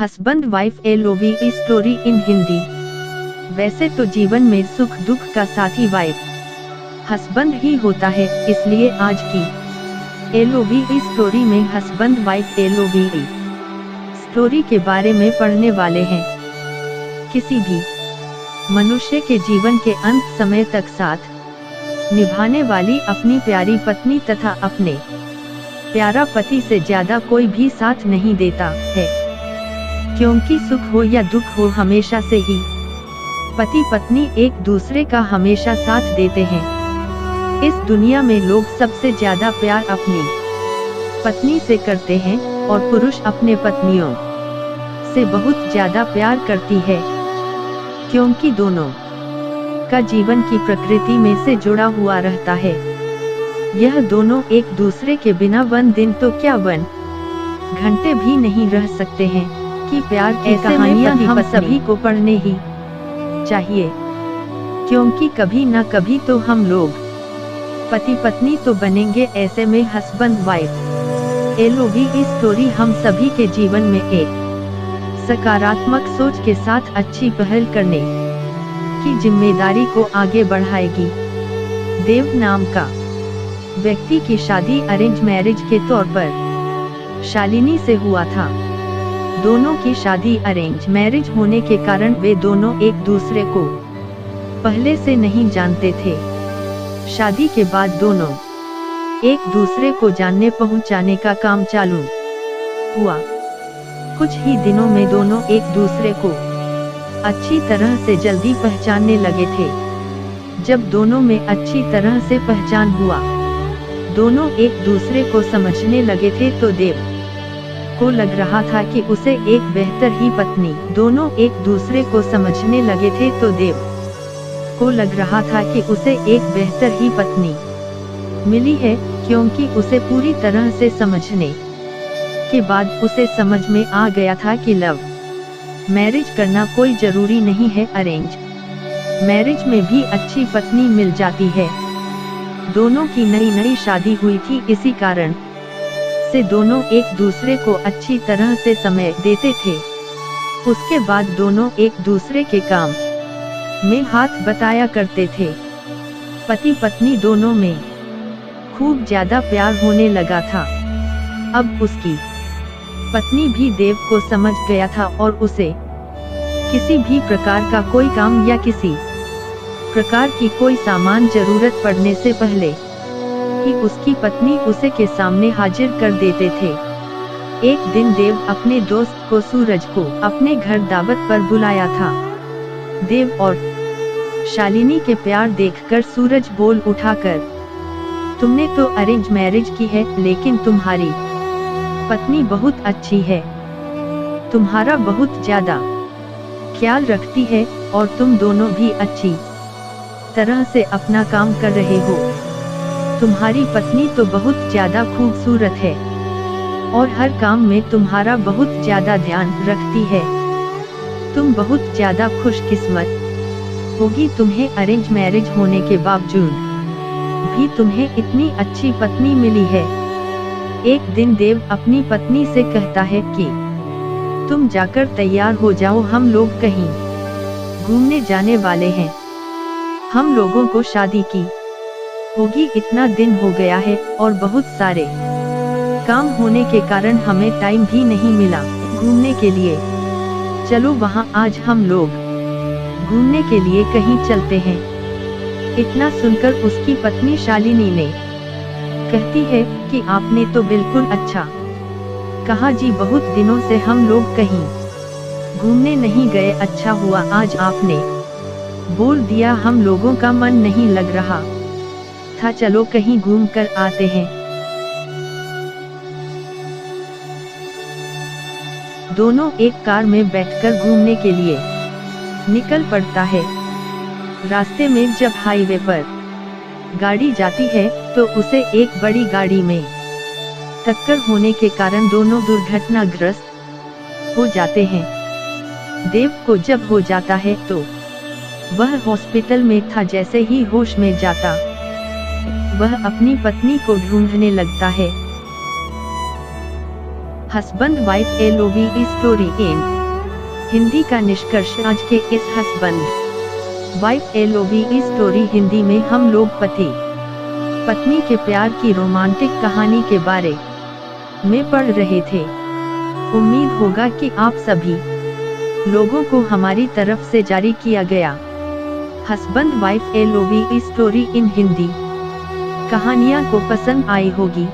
Husband wife LOVE story in Hindi. वैसे तो जीवन में सुख दुख का साथी वाइफ हस्बैंड ही होता है, इसलिए आज की LOVE स्टोरी में हस्बैंड वाइफ LOVE स्टोरी के बारे में पढ़ने वाले हैं। किसी भी मनुष्य के जीवन के अंत समय तक साथ निभाने वाली अपनी प्यारी पत्नी तथा अपने प्यारा पति से ज्यादा कोई भी साथ नहीं देता है, क्योंकि सुख हो या दुख हो हमेशा से ही पति पत्नी एक दूसरे का हमेशा साथ देते हैं। इस दुनिया में लोग सबसे ज्यादा प्यार अपनी पत्नी से करते हैं और पुरुष अपने पत्नियों से बहुत ज्यादा प्यार करती है, क्योंकि दोनों का जीवन की प्रकृति में से जुड़ा हुआ रहता है। यह दोनों एक दूसरे के बिना वन दिन तो क्या वन घंटे भी नहीं रह सकते हैं कि प्यार की कहानियां हम सभी को पढ़ने ही चाहिए, क्योंकि कभी न कभी तो हम लोग पति पत्नी तो बनेंगे। ऐसे में हस्बैंड वाइफ LOVE स्टोरी हम सभी के जीवन में एक सकारात्मक सोच के साथ अच्छी पहल करने की जिम्मेदारी को आगे बढ़ाएगी। देव नाम का व्यक्ति की शादी अरेंज मैरिज के तौर पर शालिनी से हुआ था। दोनों की शादी अरेंज मैरिज होने के कारण वे दोनों एक दूसरे को पहले से नहीं जानते थे। शादी के बाद दोनों एक दूसरे को जानने पहुंचाने का काम चालू हुआ। कुछ ही दिनों में दोनों एक दूसरे को अच्छी तरह से जल्दी पहचानने लगे थे। जब दोनों में अच्छी तरह से पहचान हुआ, दोनों एक दूसरे को समझने लगे थे, तो देव को लग रहा था कि उसे एक बेहतर ही पत्नी दोनों एक दूसरे को समझने लगे थे, तो देव को लग रहा था कि उसे एक बेहतर ही पत्नी मिली है, क्योंकि उसे पूरी तरह से समझने के बाद उसे समझ में आ गया था कि लव मैरिज करना कोई जरूरी नहीं है, अरेंज मैरिज में भी अच्छी पत्नी मिल जाती है। दोनों की नई नई शादी हुई थी, इसी कारण से दोनों एक दूसरे को अच्छी तरह से समय देते थे। उसके बाद दोनों एक दूसरे के काम में हाथ बटाया करते थे। पति पत्नी दोनों में खूब ज्यादा प्यार होने लगा था। अब उसकी पत्नी भी देव को समझ गया था और उसे किसी भी प्रकार का कोई काम या किसी प्रकार की कोई सामान जरूरत पड़ने से पहले ही उसकी पत्नी उसे के सामने हाजिर कर देते थे। एक दिन देव अपने दोस्त को सूरज को अपने घर दावत पर बुलाया था। देव और शालिनी के प्यार देखकर सूरज बोल उठाकर, तुमने तो अरेंज मैरिज की है, लेकिन तुम्हारी पत्नी बहुत अच्छी है, तुम्हारा बहुत ज्यादा ख्याल रखती है और तुम दोनों भी अच्छी तरह से अपना काम कर रहे हो। तुम्हारी पत्नी तो बहुत ज्यादा खूबसूरत है और हर काम में तुम्हारा बहुत ज्यादा ध्यान रखती है। तुम बहुत ज्यादा खुशकिस्मत होगी, तुम्हें अरेंज मैरिज होने के बावजूद भी तुम्हें इतनी अच्छी पत्नी मिली है। एक दिन देव अपनी पत्नी से कहता है कि तुम जाकर तैयार हो जाओ, हम लोग कहीं घूमने जाने वाले हैं। हम लोगों को शादी की होगी, इतना दिन हो गया है और बहुत सारे काम होने के कारण हमें टाइम भी नहीं मिला घूमने के लिए। चलो वहाँ आज हम लोग घूमने के लिए कहीं चलते हैं। इतना सुनकर उसकी पत्नी शालिनी ने कहती है कि आपने तो बिल्कुल अच्छा कहा जी, बहुत दिनों से हम लोग कहीं घूमने नहीं गए, अच्छा हुआ आज आपने बोल दिया, हम लोगों का मन नहीं लग रहा था, चलो कहीं घूम कर आते हैं। दोनों एक कार में बैठकर घूमने के लिए निकल पड़ता है। रास्ते में जब हाईवे पर गाड़ी जाती है तो उसे एक बड़ी गाड़ी में टक्कर होने के कारण दोनों दुर्घटनाग्रस्त हो जाते हैं। देव को जब हो जाता है तो वह हॉस्पिटल में था। जैसे ही होश में जाता वह अपनी पत्नी को ढूंढने लगता है। Husband wife LOVE story in Hindi का निष्कर्ष आज के इस husband wife LOVE story Hindi में हम लोग पति पत्नी के प्यार की रोमांटिक कहानी के बारे में पढ़ रहे थे। उम्मीद होगा कि आप सभी लोगों को हमारी तरफ से जारी किया गया husband wife LOVE story in Hindi कहानियाँ को पसंद आई होगी।